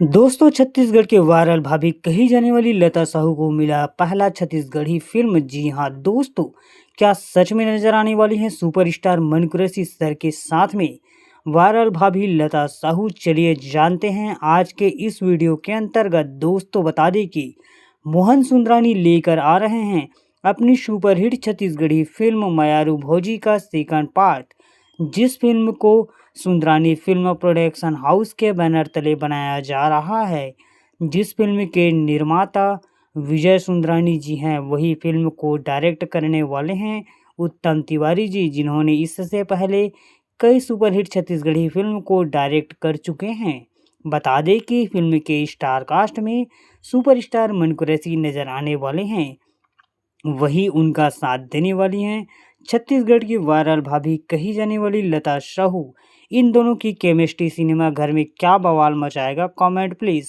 दोस्तों, छत्तीसगढ़ के वायरल भाभी कही जाने वाली लता साहू को मिला पहला छत्तीसगढ़ी फिल्म। जी हां दोस्तों, क्या सच में नजर आने वाली हैं सुपरस्टार मनकुरसी सर के साथ में वायरल भाभी लता साहू? चलिए जानते हैं आज के इस वीडियो के अंतर्गत। दोस्तों, बता दें कि मोहन सुंदरानी लेकर आ रहे हैं अपनी सुपरहिट छत्तीसगढ़ी फिल्म मयारू भौजी का सेकंड पार्ट, जिस फिल्म को सुंदरानी फिल्म प्रोडक्शन हाउस के बैनर तले बनाया जा रहा है। जिस फिल्म के निर्माता विजय सुंदरानी जी हैं, वही फिल्म को डायरेक्ट करने वाले हैं उत्तम तिवारी जी, जिन्होंने इससे पहले कई सुपरहिट छत्तीसगढ़ी फिल्म को डायरेक्ट कर चुके हैं। बता दें कि फिल्म के स्टार कास्ट में सुपरस्टार मनकुरसी नजर आने वाले हैं, वही उनका साथ देने वाली हैं छत्तीसगढ़ की वायरल भाभी कही जाने वाली लता साहू। इन दोनों की केमिस्ट्री सिनेमा घर में क्या बवाल मचाएगा? Comment please.